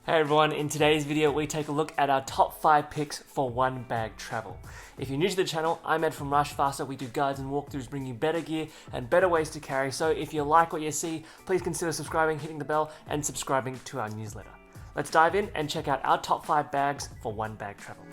Hey everyone, in today's video we take a look at our top 5 picks for one bag travel. If you're new to the channel, I'm Ed from Rushfaster. We do guides and walkthroughs bringing you better gear and better ways to carry. So if you like what you see, please consider subscribing, hitting the bell and subscribing to our newsletter. Let's dive in and check out our top 5 bags for one bag travel.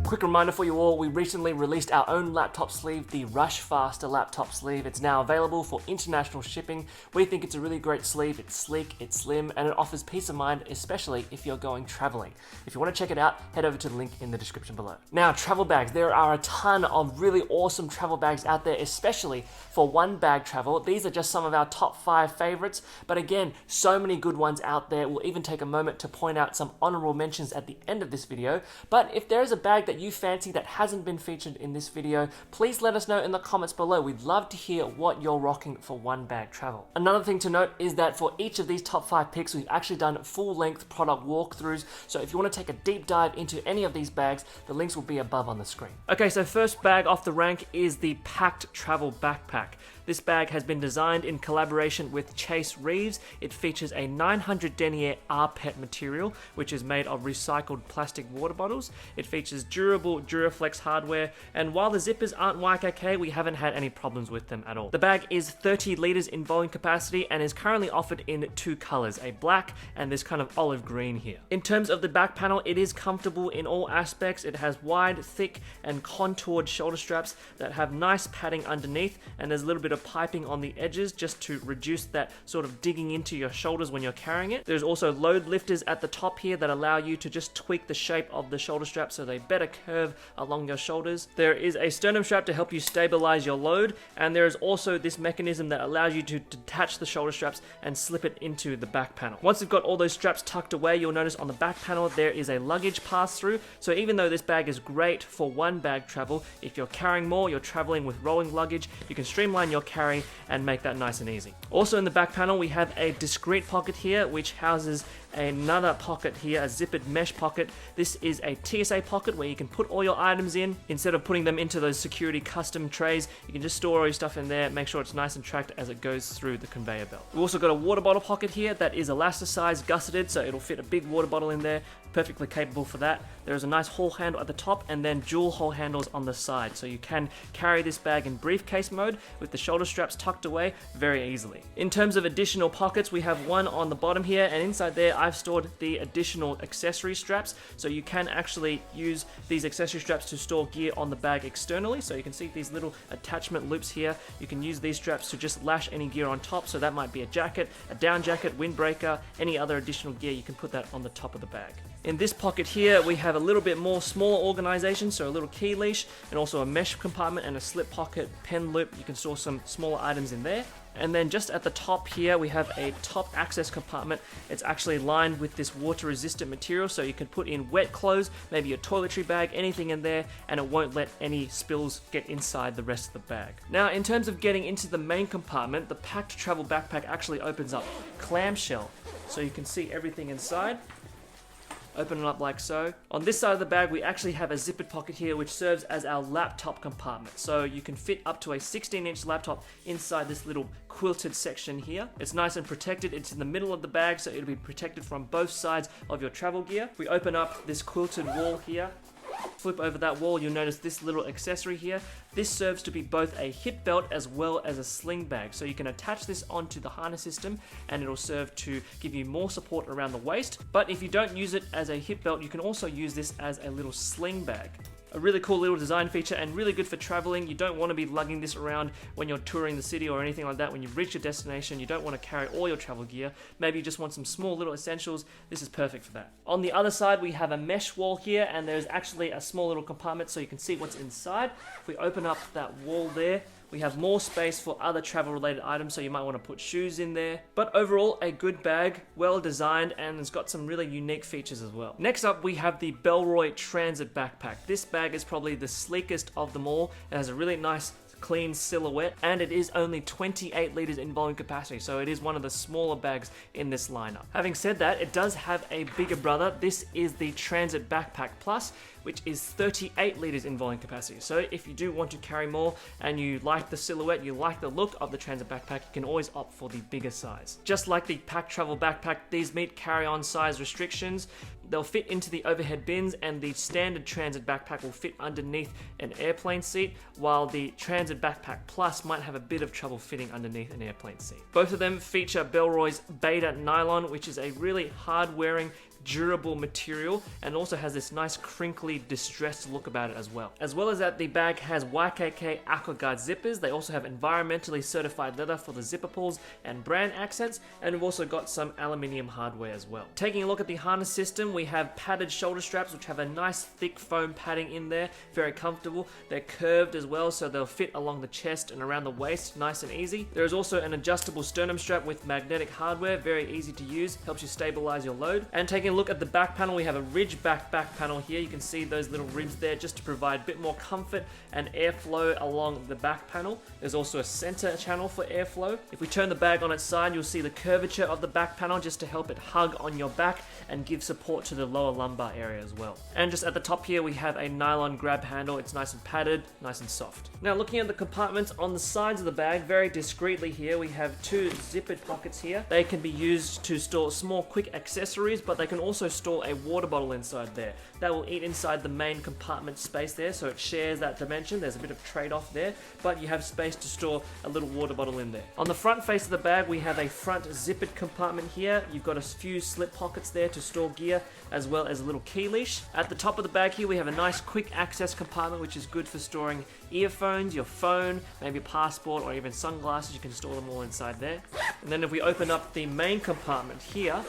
Quick reminder for you all, we recently released our own laptop sleeve, the Rushfaster laptop sleeve. It's now available for international shipping. We think it's a really great sleeve. It's sleek, it's slim, and it offers peace of mind, especially if you're going traveling. If you want to check it out, head over to the link in the description below. Now, travel bags. There are a ton of really awesome travel bags out there, especially for one bag travel. These are just some of our top 5 favorites, but again, so many good ones out there. We'll even take a moment to point out some honorable mentions at the end of this video. But if there is a bag that you fancy that hasn't been featured in this video, please let us know in the comments below. We'd love to hear what you're rocking for one bag travel. Another thing to note is that for each of these top 5 picks, we've actually done full-length product walkthroughs. So if you want to take a deep dive into any of these bags, the links will be above on the screen. Okay, so first bag off the rank is the Pakt travel backpack. This bag has been designed in collaboration with Chase Reeves. It features a 900 denier rPET material, which is made of recycled plastic water bottles. It features durable Duraflex hardware, and while the zippers aren't YKK, we haven't had any problems with them at all. The bag is 30 liters in volume capacity and is currently offered in 2 colors, a black and this kind of olive green here. In terms of the back panel, it is comfortable in all aspects. It has wide, thick, and contoured shoulder straps that have nice padding underneath, and there's a little bit of piping on the edges just to reduce that sort of digging into your shoulders when you're carrying it. There's also load lifters at the top here that allow you to just tweak the shape of the shoulder strap so they better curve along your shoulders. There is a sternum strap to help you stabilize your load, and there is also this mechanism that allows you to detach the shoulder straps and slip it into the back panel. Once you've got all those straps tucked away, you'll notice on the back panel there is a luggage pass-through. So even though this bag is great for one bag travel, if you're carrying more, you're traveling with rolling luggage, you can streamline your carry and make that nice and easy. Also in the back panel, we have a discrete pocket here, which houses another pocket here, a zippered mesh pocket. This is a TSA pocket where you can put all your items in. Instead of putting them into those security custom trays, you can just store all your stuff in there, make sure it's nice and tracked as it goes through the conveyor belt. We've also got a water bottle pocket here that is elasticized, gusseted, so it'll fit a big water bottle in there, perfectly capable for that. There is a nice haul handle at the top and then dual haul handles on the side, so you can carry this bag in briefcase mode with the shoulder straps tucked away very easily. In terms of additional pockets, we have one on the bottom here, and inside there I've stored the additional accessory straps, so you can actually use these accessory straps to store gear on the bag externally. So you can see these little attachment loops here. You can use these straps to just lash any gear on top, so that might be a jacket, a down jacket, windbreaker, any other additional gear. You can put that on the top of the bag. In this pocket here, we have a little bit more smaller organization, so a little key leash and also a mesh compartment and a slip pocket pen loop. You can store some smaller items in there. And then just at the top here, we have a top access compartment. It's actually lined with this water resistant material, so you can put in wet clothes, maybe a toiletry bag, anything in there, and it won't let any spills get inside the rest of the bag. Now, in terms of getting into the main compartment, the Pakt travel backpack actually opens up clamshell, so you can see everything inside. Open it up like so. On this side of the bag, we actually have a zippered pocket here, which serves as our laptop compartment. So you can fit up to a 16-inch laptop inside this little quilted section here. It's nice and protected. It's in the middle of the bag, so it'll be protected from both sides of your travel gear. If we open up this quilted wall here, flip over that wall, you'll notice this little accessory here. This serves to be both a hip belt as well as a sling bag. So you can attach this onto the harness system and it'll serve to give you more support around the waist. But if you don't use it as a hip belt, you can also use this as a little sling bag. A really cool little design feature and really good for traveling. You don't want to be lugging this around when you're touring the city or anything like that. When you've reached your destination, you don't want to carry all your travel gear. Maybe you just want some small little essentials. This is perfect for that. On the other side, we have a mesh wall here, and there's actually a small little compartment so you can see what's inside. If we open up that wall there, we have more space for other travel related items, so you might want to put shoes in there. But overall, a good bag, well designed, and it's got some really unique features as well. Next up, we have the Bellroy Transit Backpack. This bag is probably the sleekest of them all. It has a really nice clean silhouette, and it is only 28 liters in volume capacity, so it is one of the smaller bags in this lineup. Having said that, it does have a bigger brother. This is the Transit Backpack Plus, which is 38 litres in volume capacity. So if you do want to carry more and you like the silhouette, you like the look of the transit backpack, you can always opt for the bigger size. Just like the Pakt travel backpack, these meet carry-on size restrictions. They'll fit into the overhead bins, and the standard transit backpack will fit underneath an airplane seat, while the transit backpack plus might have a bit of trouble fitting underneath an airplane seat. Both of them feature Bellroy's Beta Nylon, which is a really hard-wearing, durable material, and also has this nice crinkly distressed look about it as well. As well as that, the bag has YKK AquaGuard zippers. They also have environmentally certified leather for the zipper pulls and brand accents, and we've also got some aluminium hardware as well. Taking a look at the harness system, we have padded shoulder straps which have a nice thick foam padding in there, very comfortable. They're curved as well, so they'll fit along the chest and around the waist nice and easy. There is also an adjustable sternum strap with magnetic hardware, very easy to use, helps you stabilize your load. And taking a look at the back panel, we have a ridge back panel here. You can see those little ribs there just to provide a bit more comfort and airflow along the back panel. There's also a center channel for airflow. If we turn the bag on its side, you'll see the curvature of the back panel just to help it hug on your back and give support to the lower lumbar area as well. And just at the top here, we have a nylon grab handle. It's nice and padded, nice and soft. Now looking at the compartments on the sides of the bag, very discreetly here, we have two zippered pockets here. They can be used to store small quick accessories, but they can also store a water bottle inside there. That will eat inside the main compartment space there, so it shares that dimension. There's a bit of trade-off there, but you have space to store a little water bottle in there. On the front face of the bag, we have a front zippered compartment here. You've got a few slip pockets there to store gear, as well as a little key leash. At the top of the bag here, we have a nice quick access compartment, which is good for storing earphones, your phone, maybe a passport, or even sunglasses. You can store them all inside there. And then if we open up the main compartment here,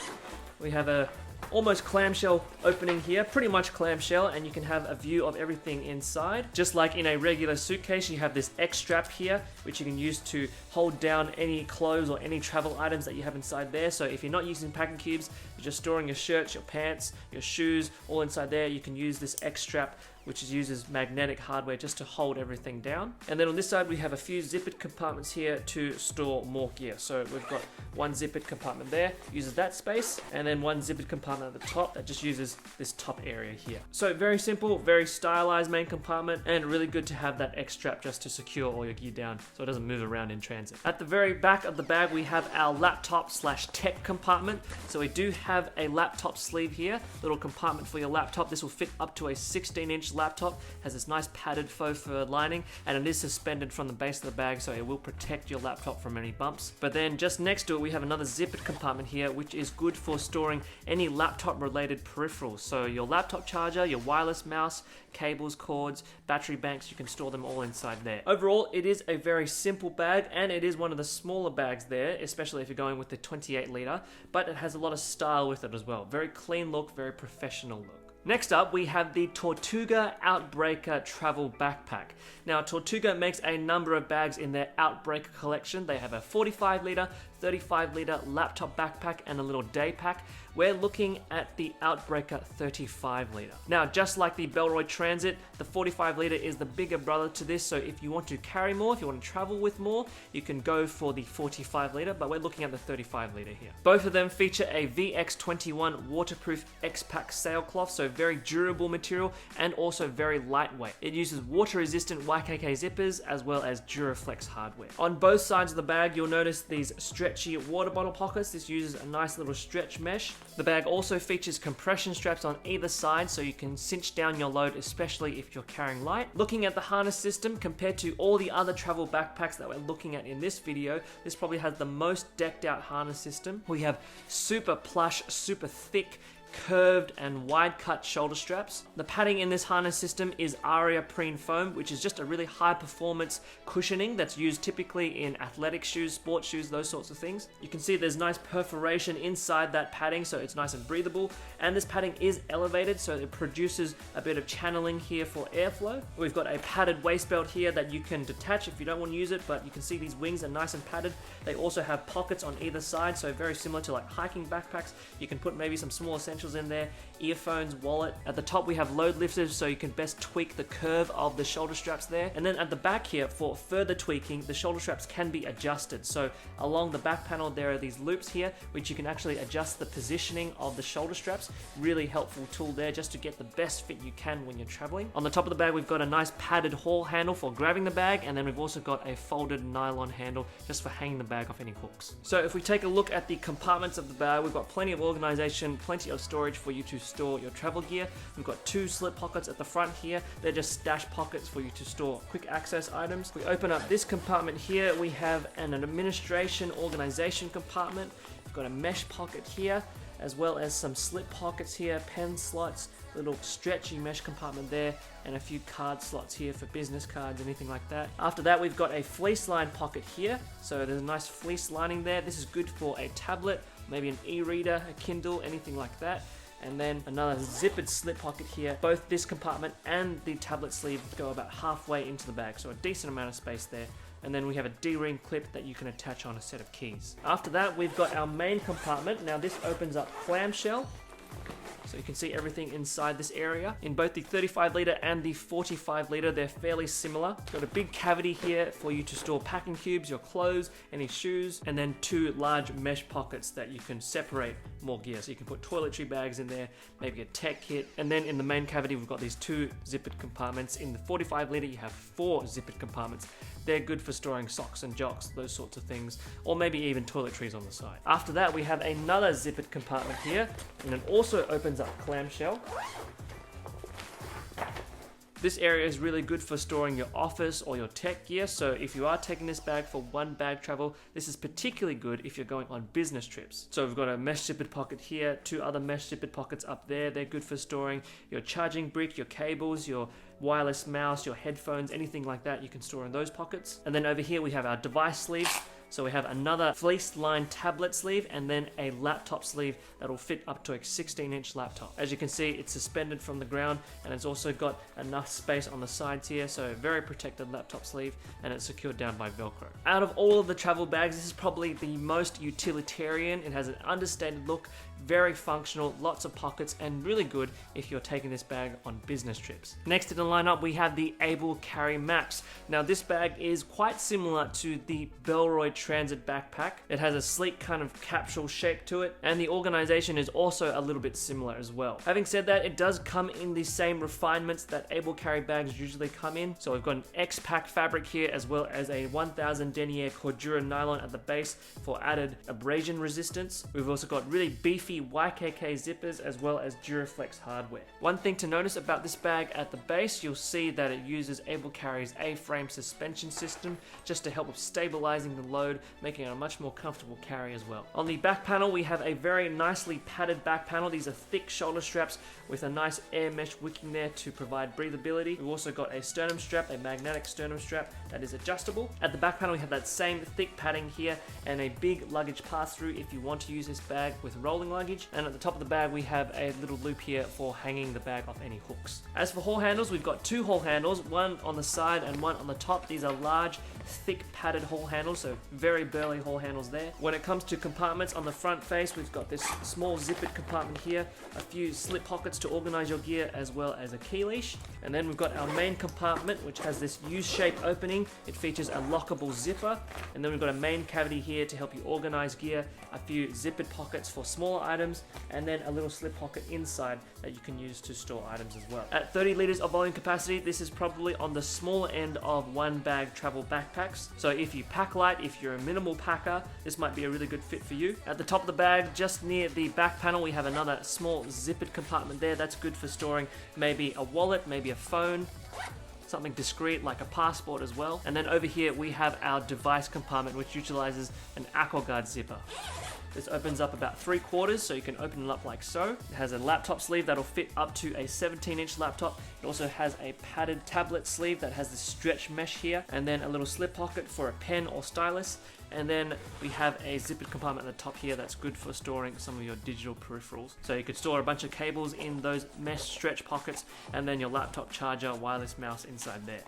we have a almost clamshell opening here, pretty much clamshell, and you can have a view of everything inside. Just like in a regular suitcase, you have this X strap here, which you can use to hold down any clothes or any travel items that you have inside there. So if you're not using packing cubes, you're just storing your shirts, your pants, your shoes, all inside there, you can use this X strap, which uses magnetic hardware just to hold everything down. And then on this side, we have a few zippered compartments here to store more gear. So we've got one zippered compartment there, uses that space, and then one zippered compartment at the top that just uses this top area here. So very simple, very stylized main compartment, and really good to have that X strap just to secure all your gear down so it doesn't move around in transit. At the very back of the bag, we have our laptop/tech compartment. So we do have a laptop sleeve here, little compartment for your laptop. This will fit up to a 16-inch laptop, has this nice padded faux fur lining, and it is suspended from the base of the bag, so it will protect your laptop from any bumps. But then just next to it, we have another zippered compartment here, which is good for storing any laptop related peripherals. So your laptop charger, your wireless mouse, cables, cords, battery banks, you can store them all inside there. Overall, it is a very simple bag, and it is one of the smaller bags there, especially if you're going with the 28 litre, but it has a lot of style with it as well. Very clean look, very professional look. Next up, we have the Tortuga Outbreaker Travel Backpack. Now, Tortuga makes a number of bags in their Outbreaker collection. They have a 45 litre, 35 litre laptop backpack and a little day pack. We're looking at the Outbreaker 35 litre. Now, just like the Bellroy Transit, the 45 litre is the bigger brother to this, so if you want to carry more, if you want to travel with more, you can go for the 45 litre, but we're looking at the 35 litre here. Both of them feature a VX21 waterproof X-Pack sailcloth, so very durable material and also very lightweight. It uses water-resistant YKK zippers as well as Duraflex hardware. On both sides of the bag, you'll notice these stretchy water bottle pockets. This uses a nice little stretch mesh. The bag also features compression straps on either side, so you can cinch down your load, especially if you're carrying light. Looking at the harness system, compared to all the other travel backpacks that we're looking at in this video, this probably has the most decked out harness system. We have super plush, super thick, curved and wide cut shoulder straps. The padding in this harness system is Aria Preen foam, which is just a really high performance cushioning that's used typically in athletic shoes, sports shoes, those sorts of things. You can see there's nice perforation inside that padding, so it's nice and breathable, and this padding is elevated, so it produces a bit of channeling here for airflow. We've got a padded waist belt here that you can detach if you don't want to use it, but you can see these wings are nice and padded. They also have pockets on either side, so very similar to like hiking backpacks. You can put maybe some small essentials essentials in there, earphones, wallet. At the top we have load lifters so you can best tweak the curve of the shoulder straps there. And then at the back here, for further tweaking, the shoulder straps can be adjusted. So along the back panel there are these loops here which you can actually adjust the positioning of the shoulder straps. Really helpful tool there just to get the best fit you can when you're traveling. On the top of the bag we've got a nice padded haul handle for grabbing the bag, and then we've also got a folded nylon handle just for hanging the bag off any hooks. So if we take a look at the compartments of the bag, we've got plenty of organization, plenty of storage for you to store your travel gear. We've got 2 slip pockets at the front here. They're just stash pockets for you to store quick access items. If we open up this compartment here, we have an administration organization compartment. We've got a mesh pocket here, as well as some slip pockets here, pen slots, little stretchy mesh compartment there, and a few card slots here for business cards, anything like that. After that, we've got a fleece line pocket here. So there's a nice fleece lining there. This is good for a tablet, maybe an e-reader, a Kindle, anything like that. And then another zippered slip pocket here. Both this compartment and the tablet sleeve go about halfway into the bag, so a decent amount of space there. And then we have a D-ring clip that you can attach on a set of keys. After that, we've got our main compartment. Now this opens up clamshell, so you can see everything inside this area. In both the 35 litre and the 45 litre, they're fairly similar. It's got a big cavity here for you to store packing cubes, your clothes, any shoes, and then 2 large mesh pockets that you can separate more gear. So you can put toiletry bags in there, maybe a tech kit. And then in the main cavity, we've got these 2 zippered compartments. In the 45 litre, you have 4 zippered compartments. They're good for storing socks and jocks, those sorts of things, or maybe even toiletries on the side. After that, we have another zippered compartment here, and it also opens up clamshell. This area is really good for storing your office or your tech gear, so if you are taking this bag for one bag travel, this is particularly good if you're going on business trips. So we've got a mesh zippered pocket here, 2 other mesh zippered pockets up there. They're good for storing your charging brick, your cables, your wireless mouse, your headphones, anything like that you can store in those pockets. And then over here we have our device sleeves. So we have another fleece-lined tablet sleeve and then a laptop sleeve that will fit up to a 16-inch laptop. As you can see, it's suspended from the ground and it's also got enough space on the sides here, so a very protected laptop sleeve, and it's secured down by Velcro. Out of all of the travel bags, this is probably the most utilitarian. It has an understated look, very functional, lots of pockets, and really good if you're taking this bag on business trips. Next in the lineup, we have the Able Carry Max. Now this bag is quite similar to the Bellroy Transit backpack. It has a sleek kind of capsule shape to it, and the organization is also a little bit similar as well. Having said that, it does come in the same refinements that Able Carry bags usually come in. So we've got an X-Pack fabric here, as well as a 1000 denier Cordura nylon at the base for added abrasion resistance. We've also got really beefy YKK zippers, as well as Duraflex hardware. One thing to notice about this bag, at the base you'll see that it uses Able Carry's A-frame suspension system just to help with stabilizing the load, making it a much more comfortable carry as well. On the back panel, we have a very nicely padded back panel. These are thick shoulder straps with a nice air mesh wicking there to provide breathability. We've also got a sternum strap, a magnetic sternum strap that is adjustable. At the back panel, we have that same thick padding here and a big luggage pass-through if you want to use this bag with rolling luggage. And at the top of the bag, we have a little loop here for hanging the bag off any hooks. As for haul handles, we've got 2 haul handles, one on the side and one on the top. These are large, thick padded haul handles, so very burly haul handles there. When it comes to compartments, on the front face we've got this small zippered compartment here, a few slip pockets to organize your gear, as well as a key leash. And then we've got our main compartment, which has this U-shaped opening. It features a lockable zipper, and then we've got a main cavity here to help you organize gear, a few zippered pockets for smaller items, and then a little slip pocket inside that you can use to store items as well. At 30 liters of volume capacity, this is probably on the smaller end of one bag travel backpacks. So if you pack light, if you're a minimal packer, this might be a really good fit for you. At the top of the bag, just near the back panel, we have another small zippered compartment there. That's good for storing maybe a wallet, maybe a phone, something discreet like a passport as well. And then over here we have our device compartment, which utilizes an AquaGuard zipper. This opens up about 3/4, so you can open it up like so. It has a laptop sleeve that'll fit up to a 17-inch laptop. It also has a padded tablet sleeve that has this stretch mesh here, and then a little slip pocket for a pen or stylus. And then we have a zippered compartment at the top here that's good for storing some of your digital peripherals. So you could store a bunch of cables in those mesh stretch pockets, and then your laptop charger, wireless mouse inside there.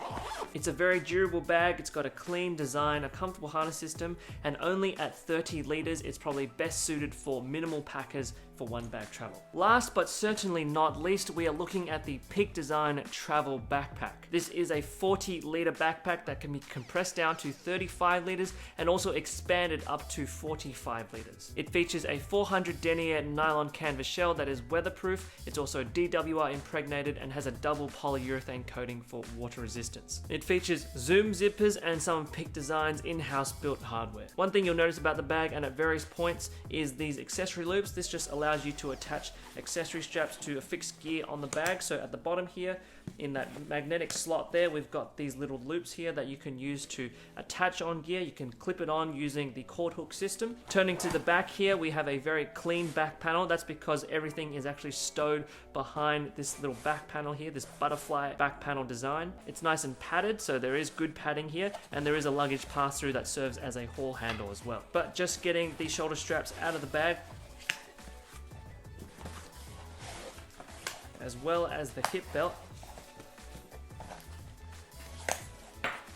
It's a very durable bag. It's got a clean design, a comfortable harness system, and only at 30 liters, it's probably best suited for minimal packers for one bag travel. Last but certainly not least, we are looking at the Peak Design Travel Backpack. This is a 40-liter backpack that can be compressed down to 35 liters and also expanded up to 45 liters. It features a 400 denier nylon canvas shell that is weatherproof. It's also DWR impregnated and has a double polyurethane coating for water resistance. It features zoom zippers and some of Peak Design's in-house built hardware. One thing you'll notice about the bag and at various points is these accessory loops. This just allows you to attach accessory straps to a fixed gear on the bag. So at the bottom here, in that magnetic slot there, we've got these little loops here that you can use to attach on gear. You can clip it on using the cord hook system. Turning to the back here, we have a very clean back panel. That's because everything is actually stowed behind this little back panel here, this butterfly back panel design. It's nice and padded, so there is good padding here, and there is a luggage pass-through that serves as a haul handle as well. But just getting these shoulder straps out of the bag, as well as the hip belt,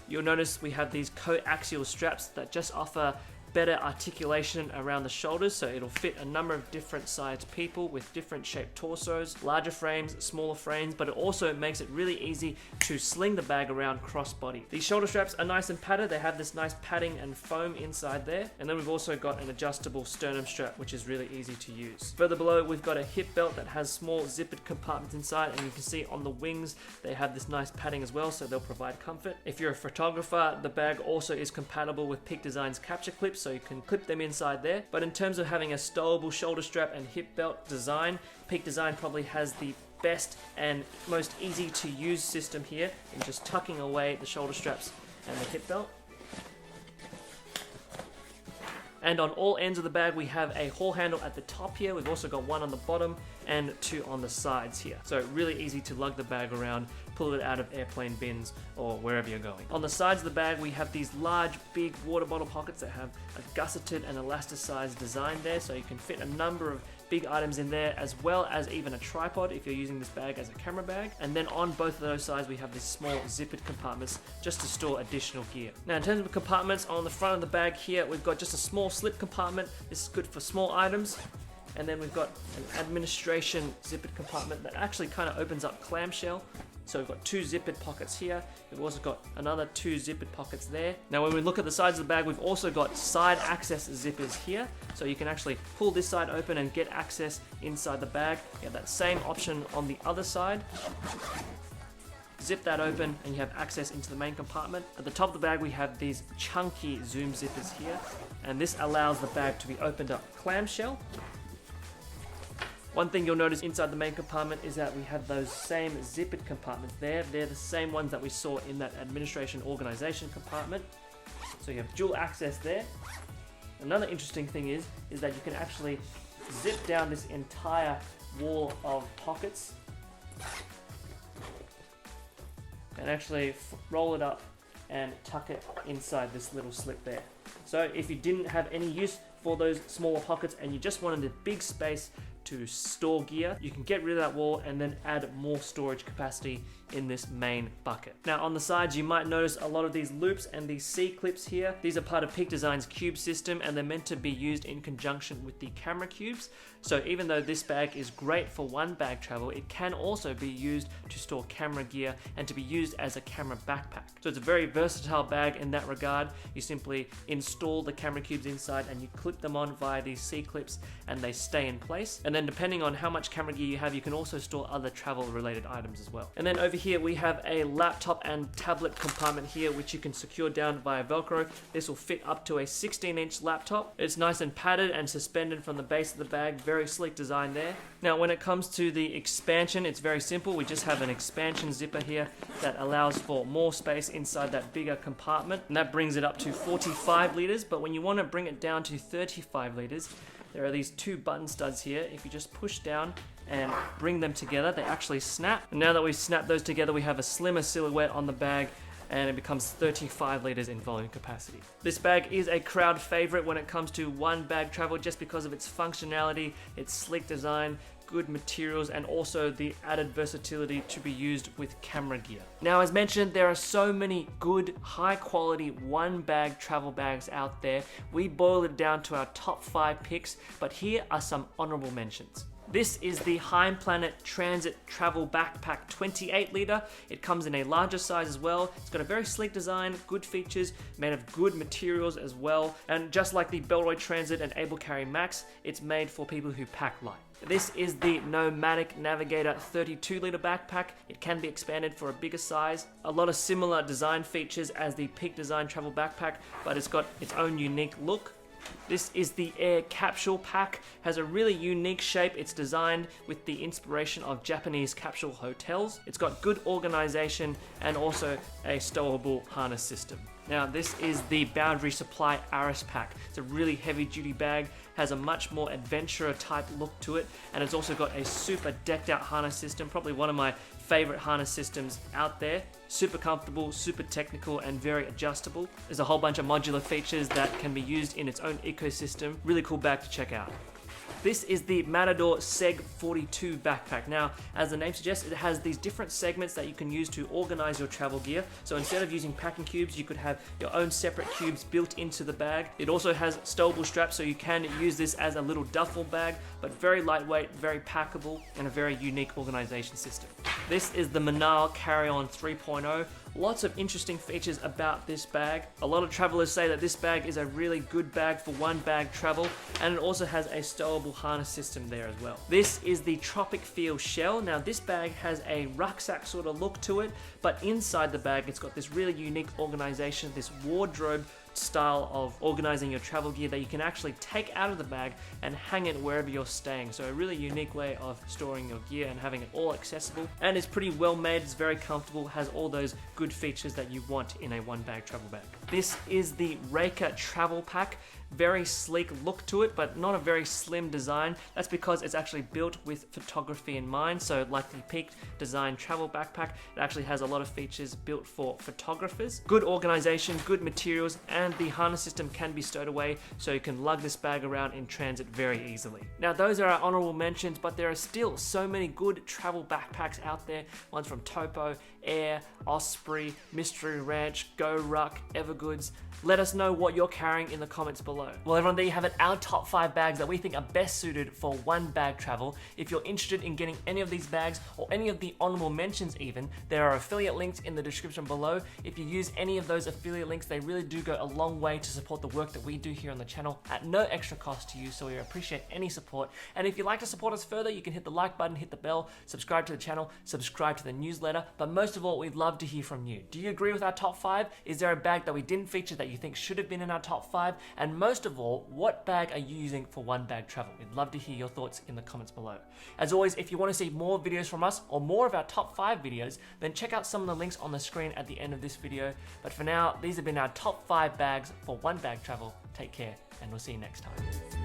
you'll notice we have these coaxial straps that just offer better articulation around the shoulders, so it'll fit a number of different sized people with different shaped torsos, larger frames, smaller frames, but it also makes it really easy to sling the bag around cross-body. These shoulder straps are nice and padded. They have this nice padding and foam inside there, and then we've also got an adjustable sternum strap, which is really easy to use. Further below, we've got a hip belt that has small zippered compartments inside, and you can see on the wings they have this nice padding as well, so they'll provide comfort. If you're a photographer, the bag also is compatible with Peak Design's capture clips, so you can clip them inside there. But in terms of having a stowable shoulder strap and hip belt design, Peak Design probably has the best and most easy to use system here in just tucking away the shoulder straps and the hip belt. And on all ends of the bag, we have a haul handle at the top here. We've also got one on the bottom and two on the sides here. So really easy to lug the bag around, pull it out of airplane bins or wherever you're going. On the sides of the bag, we have these large, big water bottle pockets that have a gusseted and elasticized design there. So you can fit a number of big items in there, as well as even a tripod if you're using this bag as a camera bag. And then on both of those sides, we have these small zippered compartments just to store additional gear. Now, in terms of compartments, on the front of the bag here, we've got just a small slip compartment. This is good for small items. And then we've got an administration zippered compartment that actually kind of opens up clamshell. So we've got two zippered pockets here. We've also got another two zippered pockets there. Now when we look at the sides of the bag, we've also got side access zippers here. So you can actually pull this side open and get access inside the bag. You have that same option on the other side. Zip that open and you have access into the main compartment. At the top of the bag, we have these chunky zoom zippers here. And this allows the bag to be opened up clamshell. One thing you'll notice inside the main compartment is that we have those same zippered compartments there. They're the same ones that we saw in that administration organization compartment. So you have dual access there. Another interesting thing is that you can actually zip down this entire wall of pockets and actually roll it up and tuck it inside this little slip there. So if you didn't have any use for those smaller pockets and you just wanted a big space to store gear, you can get rid of that wall and then add more storage capacity in this main bucket. Now on the sides, you might notice a lot of these loops and these C-clips here. These are part of Peak Design's cube system and they're meant to be used in conjunction with the camera cubes. So even though this bag is great for one bag travel, it can also be used to store camera gear and to be used as a camera backpack. So it's a very versatile bag in that regard. You simply install the camera cubes inside and you clip them on via these C-clips and they stay in place. And then depending on how much camera gear you have, you can also store other travel related items as well. And then over here we have a laptop and tablet compartment here which you can secure down via Velcro. This will fit up to a 16-inch laptop. It's nice and padded and suspended from the base of the bag. Very sleek design there. Now when it comes to the expansion, it's very simple. We just have an expansion zipper here that allows for more space inside that bigger compartment, and that brings it up to 45 liters. But when you want to bring it down to 35 liters, there are these two button studs here. If you just push down and bring them together, they actually snap. And now that we've snapped those together, we have a slimmer silhouette on the bag and it becomes 35 liters in volume capacity. This bag is a crowd favorite when it comes to one bag travel just because of its functionality, its sleek design, good materials, and also the added versatility to be used with camera gear. Now, as mentioned, there are so many good, high quality one bag travel bags out there. We boiled it down to our top 5 picks, but here are some honorable mentions. This is the Heim Planet Transit Travel Backpack 28 liter. It comes in a larger size as well. It's got a very sleek design, good features, made of good materials as well. And just like the Bellroy Transit and Able Carry Max, it's made for people who pack light. This is the Nomadic Navigator 32 liter backpack. It can be expanded for a bigger size. A lot of similar design features as the Peak Design Travel Backpack, but it's got its own unique look. This is the Air Capsule Pack. Has a really unique shape. It's designed with the inspiration of Japanese capsule hotels. It's got good organization and also a stowable harness system. Now, this is the Boundary Supply Aris Pack. It's a really heavy duty bag, has a much more adventurer type look to it, and it's also got a super decked out harness system, probably one of my favorite harness systems out there. Super comfortable, super technical, and very adjustable. There's a whole bunch of modular features that can be used in its own ecosystem. Really cool bag to check out. This is the Matador Seg 42 backpack. Now, as the name suggests, it has these different segments that you can use to organize your travel gear. So instead of using packing cubes, you could have your own separate cubes built into the bag. It also has stowable straps, so you can use this as a little duffel bag, but very lightweight, very packable, and a very unique organization system. This is the Manal Carry-On 3.0. Lots of interesting features about this bag. A lot of travelers say that this bag is a really good bag for one bag travel, and it also has a stowable harness system there as well. This is the Tropic Feel Shell. Now, this bag has a rucksack sort of look to it, but inside the bag it's got this really unique organization, this wardrobe style of organizing your travel gear that you can actually take out of the bag and hang it wherever you're staying. So a really unique way of storing your gear and having it all accessible, and it's pretty well made. It's very comfortable, has all those good features that you want in a one bag travel bag. This is the Raker Travel Pack. Very sleek look to it, but not a very slim design. That's because it's actually built with photography in mind. So like the Peak Design Travel Backpack, it actually has a lot of features built for photographers. Good organization, good materials, and the harness system can be stowed away, so you can lug this bag around in transit very easily. Now, those are our honorable mentions, but there are still so many good travel backpacks out there. Ones from Topo, Air, Osprey, Mystery Ranch, Go Ruck, Evergoods. Let us know what you're carrying in the comments below. Well, everyone, there you have it, our top 5 bags that we think are best suited for one bag travel. If you're interested in getting any of these bags or any of the honorable mentions even, there are affiliate links in the description below. If you use any of those affiliate links, they really do go a long way to support the work that we do here on the channel at no extra cost to you, so we appreciate any support. And if you'd like to support us further, you can hit the like button, hit the bell, subscribe to the channel, subscribe to the newsletter, but most of all, we'd love to hear from you. Do you agree with our top 5? Is there a bag that we didn't feature that you think should have been in our top 5? And most of all, what bag are you using for one bag travel? We'd love to hear your thoughts in the comments below. As always, if you want to see more videos from us or more of our top 5 videos, then check out some of the links on the screen at the end of this video. But for now, these have been our top 5 bags for one bag travel. Take care, and we'll see you next time.